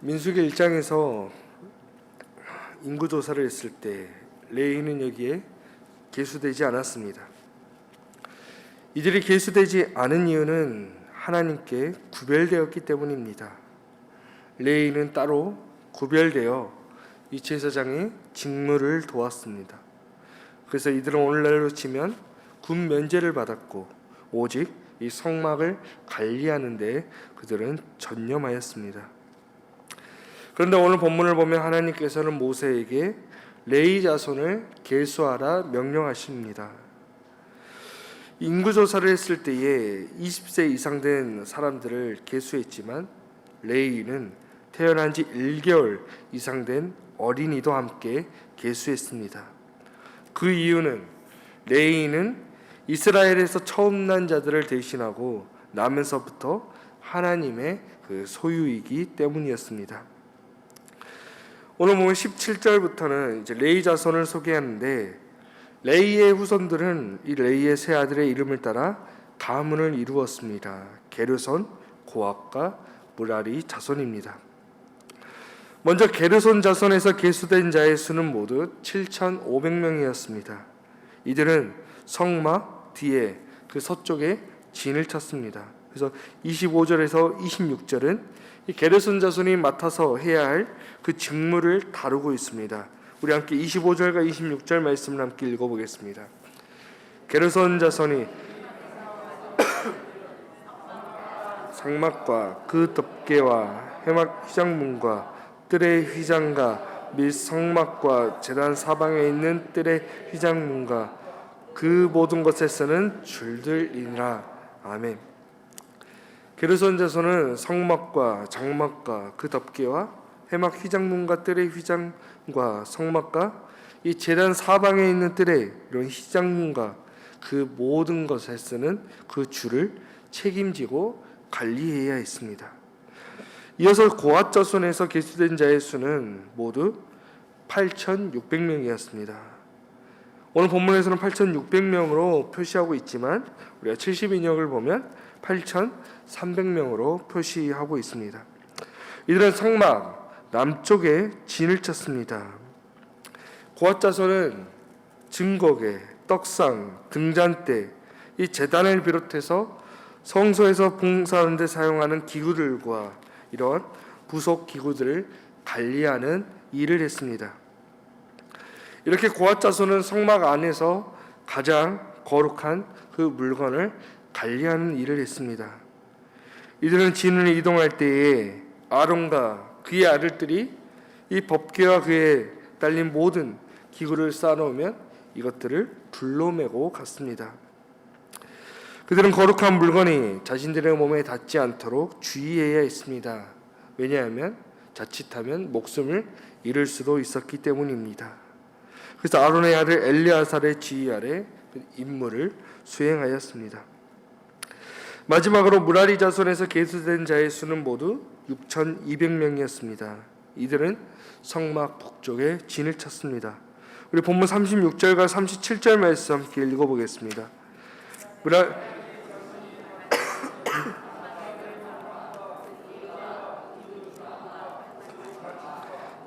민수기 1장에서 인구조사를 했을 때 레위는 여기에 계수되지 않았습니다. 이들이 계수되지 않은 이유는 하나님께 구별되었기 때문입니다. 레위는 따로 구별되어 이 제사장의 직무를 도왔습니다. 그래서 이들은 오늘날로 치면 군 면제를 받았고 오직 이 성막을 관리하는 데 그들은 전념하였습니다. 그런데 오늘 본문을 보면 하나님께서는 모세에게 레위 자손을 계수하라 명령하십니다. 인구조사를 했을 때에 20세 이상 된 사람들을 계수했지만 레위는 태어난 지 1개월 이상 된 어린이도 함께 계수했습니다. 그 이유는 레위는 이스라엘에서 처음 난 자들을 대신하고 나면서부터 하나님의 그 소유이기 때문이었습니다. 오늘 보면 17절부터는 이제 레위 자손을 소개하는데 레위의 후손들은 이 레위의 세 아들의 이름을 따라 가문을 이루었습니다. 게르손, 고핫과 무라리 자손입니다. 먼저 게르손 자손에서 계수된 자의 수는 모두 7,500명이었습니다. 이들은 성막 뒤에 그 서쪽에 진을 쳤습니다. 그래서 25절에서 26절은 이 게르손 자손이 맡아서 해야 할 그 직무를 다루고 있습니다. 우리 함께 25절과 26절 말씀을 함께 읽어보겠습니다. 게르손 자손이 상막과 그 덮개와 해막 휘장문과 뜰의 휘장과 및 성막과 제단 사방에 있는 뜰의 휘장문과 그 모든 것에 쓰는 줄들이니라. 아멘. 게르손 자손은 성막과 장막과 그 덮개와 해막 휘장문과 뜰의 휘장과 성막과 이 제단 사방에 있는 뜰의 이런 휘장문과 그 모든 것에 쓰는 그 줄을 책임지고 관리해야 했습니다. 이어서 고핫 자손에서 계수된 자의 수는 모두 8,600명이었습니다. 오늘 본문에서는 8,600명으로 표시하고 있지만 우리가 72역을 보면 8,300명으로 표시하고 있습니다. 이들은 성막 남쪽에 진을 쳤습니다. 고핫 자손은 증거계, 떡상, 등잔대, 이 제단을 비롯해서 성소에서 봉사하는 데 사용하는 기구들과 이런 부속 기구들을 관리하는 일을 했습니다. 이렇게 고핫 자손은 성막 안에서 가장 거룩한 그 물건을 관리하는 일을 했습니다. 이들은 진을 이동할 때에 아론과 그의 아들들이 이 법궤와 그에 딸린 모든 기구를 쌓아놓으면 이것들을 불로 메고 갔습니다. 그들은 거룩한 물건이 자신들의 몸에 닿지 않도록 주의해야 했습니다. 왜냐하면 자칫하면 목숨을 잃을 수도 있었기 때문입니다. 그래서 아론의 아들 엘리아살의 지휘 아래 임무를 수행하였습니다. 마지막으로 무라리 자손에서 계수된 자의 수는 모두 6,200명이었습니다. 이들은 성막 북쪽에 진을 쳤습니다. 우리 본문 36절과 37절 말씀 함께 읽어보겠습니다.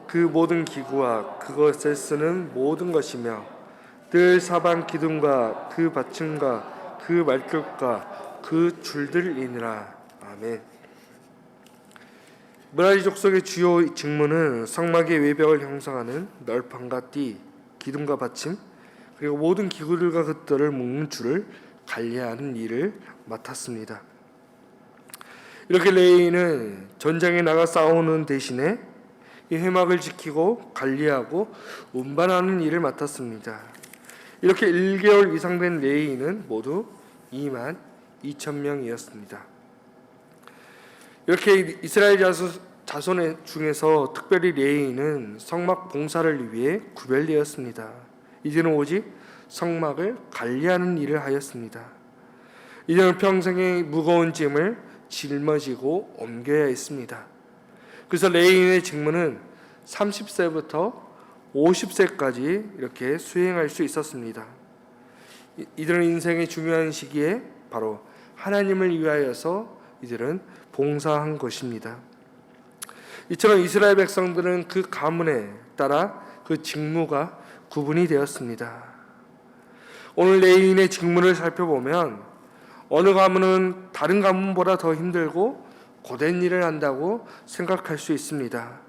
그 모든 기구와 그것에 쓰는 모든 것이며 뜰 사방 기둥과 그 받침과 그 말뚝과 그 줄들이니라. 아멘. 무라리 족속의 주요 직무는 성막의 외벽을 형성하는 널판과 띠, 기둥과 받침, 그리고 모든 기구들과 그들을 묶는 줄을 관리하는 일을 맡았습니다. 이렇게 레위는 전장에 나가 싸우는 대신에 이 회막을 지키고 관리하고 운반하는 일을 맡았습니다. 이렇게 1개월 이상 된 레위는 모두 22,000명이었습니다. 이렇게 이스라엘 자손 중에서 특별히 레위는 성막 봉사를 위해 구별되었습니다. 이들은 오직 성막을 관리하는 일을 하였습니다. 이들은 평생의 무거운 짐을 짊어지고 옮겨야 했습니다. 그래서 레위인의 직무는 30세부터 50세까지 이렇게 수행할 수 있었습니다. 이들은 인생의 중요한 시기에 바로 하나님을 위하여서 이들은 봉사한 것입니다. 이처럼 이스라엘 백성들은 그 가문에 따라 그 직무가 구분이 되었습니다. 오늘 레위인의 직무를 살펴보면 어느 가문은 다른 가문보다 더 힘들고 고된 일을 한다고 생각할 수 있습니다.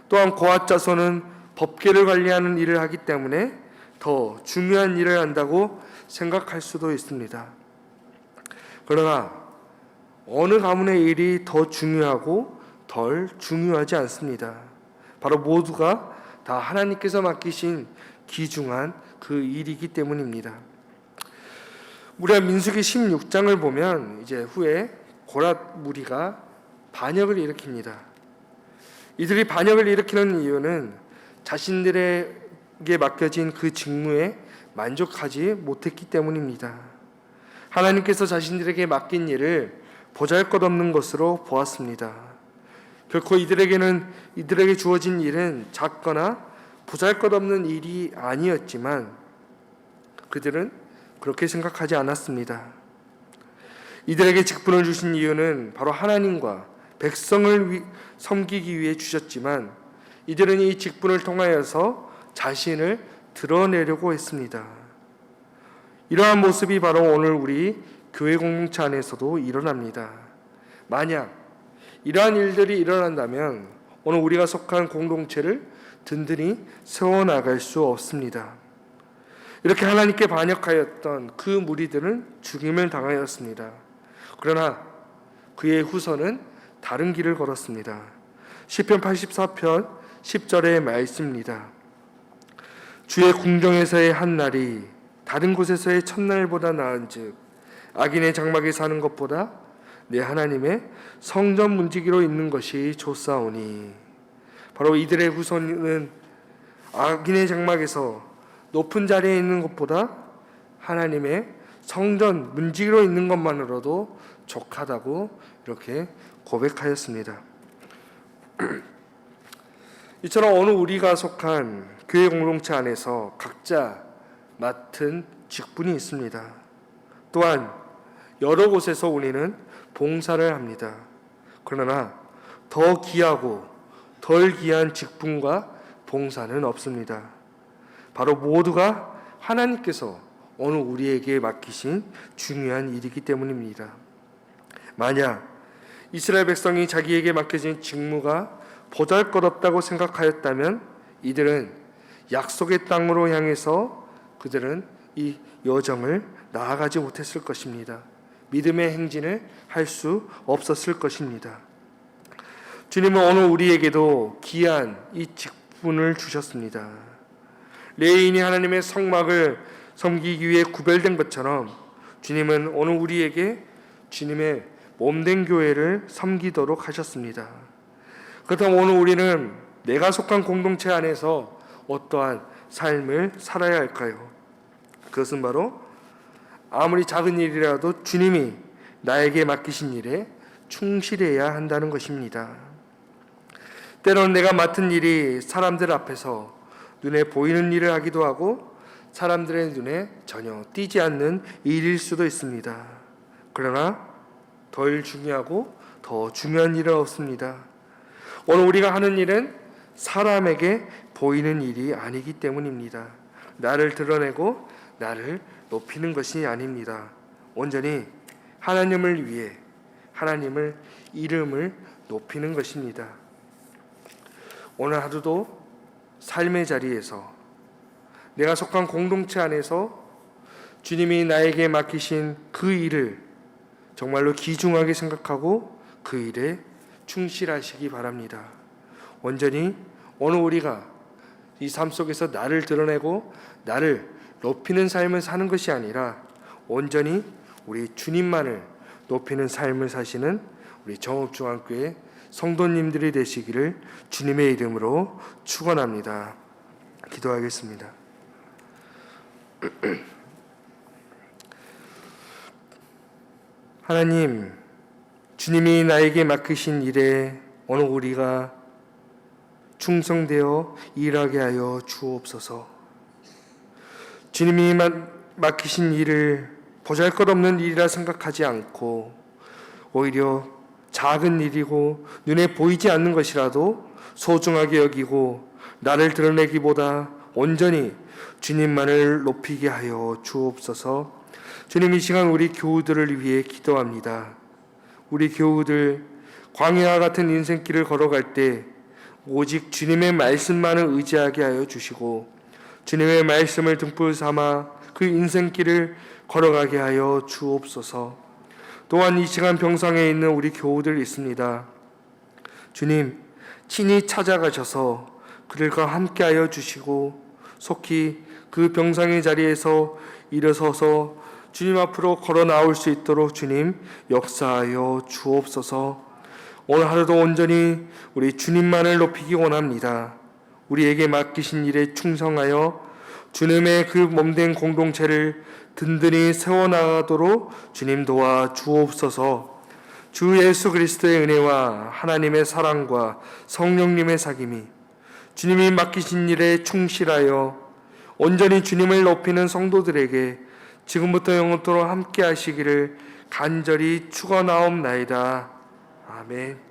또한 고앗 자손은 법계를 관리하는 일을 하기 때문에 더 중요한 일을 한다고 생각할 수도 있습니다. 그러나 어느 가문의 일이 더 중요하고 덜 중요하지 않습니다. 바로 모두가 다 하나님께서 맡기신 귀중한 그 일이기 때문입니다. 우리가 민수기 16장을 보면 이제 후에 고랏 무리가 반역을 일으킵니다. 이들이 반역을 일으키는 이유는 자신들에게 맡겨진 그 직무에 만족하지 못했기 때문입니다. 하나님께서 자신들에게 맡긴 일을 보잘것없는 것으로 보았습니다. 결코 이들에게 주어진 일은 작거나 보잘것없는 일이 아니었지만 그들은 그렇게 생각하지 않았습니다. 이들에게 직분을 주신 이유는 바로 하나님과 백성을 섬기기 위해 주셨지만 이들은 이 직분을 통하여서 자신을 드러내려고 했습니다. 이러한 모습이 바로 오늘 우리 교회 공동체 안에서도 일어납니다. 만약 이러한 일들이 일어난다면 오늘 우리가 속한 공동체를 든든히 세워나갈 수 없습니다. 이렇게 하나님께 반역하였던 그 무리들은 죽임을 당하였습니다. 그러나 그의 후손은 다른 길을 걸었습니다. 시편 84편 10절의 말씀입니다. 주의 궁정에서의 한 날이 다른 곳에서의 첫날보다 나은즉 악인의 장막에 사는 것보다 내 하나님의 성전 문지기로 있는 것이 좋사오니. 바로 이들의 후손은 악인의 장막에서 높은 자리에 있는 것보다 하나님의 성전 문지기로 있는 것만으로도 족하다고 이렇게 고백하였습니다. 이처럼 오늘 우리가 속한 교회 공동체 안에서 각자 맡은 직분이 있습니다. 또한 여러 곳에서 우리는 봉사를 합니다. 그러나 더 귀하고 덜 귀한 직분과 봉사는 없습니다. 바로 모두가 하나님께서 오늘 우리에게 맡기신 중요한 일이기 때문입니다. 만약 이스라엘 백성이 자기에게 맡겨진 직무가 보잘것없다고 생각하였다면 이들은 약속의 땅으로 향해서 그들은 이 여정을 나아가지 못했을 것입니다. 믿음의 행진을 할 수 없었을 것입니다. 주님은 오늘 우리에게도 귀한 이 직분을 주셨습니다. 레위인이 하나님의 성막을 섬기기 위해 구별된 것처럼 주님은 오늘 우리에게 주님의 몸된 교회를 섬기도록 하셨습니다. 그렇다면 오늘 우리는 내가 속한 공동체 안에서 어떠한 삶을 살아야 할까요? 그것은 바로 아무리 작은 일이라도 주님이 나에게 맡기신 일에 충실해야 한다는 것입니다. 때로는 내가 맡은 일이 사람들 앞에서 눈에 보이는 일을 하기도 하고 사람들의 눈에 전혀 띄지 않는 일일 수도 있습니다. 그러나 덜 중요하고 더 중요한 일은 없습니다. 오늘 우리가 하는 일은 사람에게 보이는 일이 아니기 때문입니다. 나를 드러내고 나를 높이는 것이 아닙니다. 온전히 하나님을 위해 하나님을 이름을 높이는 것입니다. 오늘 하루도 삶의 자리에서 내가 속한 공동체 안에서 주님이 나에게 맡기신 그 일을 정말로 귀중하게 생각하고 그 일에 충실하시기 바랍니다. 온전히 오늘 우리가 이 삶 속에서 나를 드러내고 나를 높이는 삶을 사는 것이 아니라 온전히 우리 주님만을 높이는 삶을 사시는 우리 정읍중앙교회 성도님들이 되시기를 주님의 이름으로 축원합니다. 기도하겠습니다. 하나님, 주님이 나에게 맡기신 일에 오늘 우리가 충성되어 일하게 하여 주옵소서. 주님이 맡기신 일을 보잘것없는 일이라 생각하지 않고 오히려 작은 일이고 눈에 보이지 않는 것이라도 소중하게 여기고 나를 드러내기보다 온전히 주님만을 높이게 하여 주옵소서. 주님, 이 시간 우리 교우들을 위해 기도합니다. 우리 교우들 광야와 같은 인생길을 걸어갈 때 오직 주님의 말씀만을 의지하게 하여 주시고 주님의 말씀을 등불 삼아 그 인생길을 걸어가게 하여 주옵소서. 또한 이 시간 병상에 있는 우리 교우들 있습니다. 주님, 친히 찾아가셔서 그들과 함께하여 주시고 속히 그 병상의 자리에서 일어서서 주님 앞으로 걸어 나올 수 있도록 주님 역사하여 주옵소서. 오늘 하루도 온전히 우리 주님만을 높이기 원합니다. 우리에게 맡기신 일에 충성하여 주님의 그 몸된 공동체를 든든히 세워나가도록 주님 도와 주옵소서. 주 예수 그리스도의 은혜와 하나님의 사랑과 성령님의 사귐이 주님이 맡기신 일에 충실하여 온전히 주님을 높이는 성도들에게 지금부터 영원토록 함께 하시기를 간절히 축원하옵나이다. 아멘.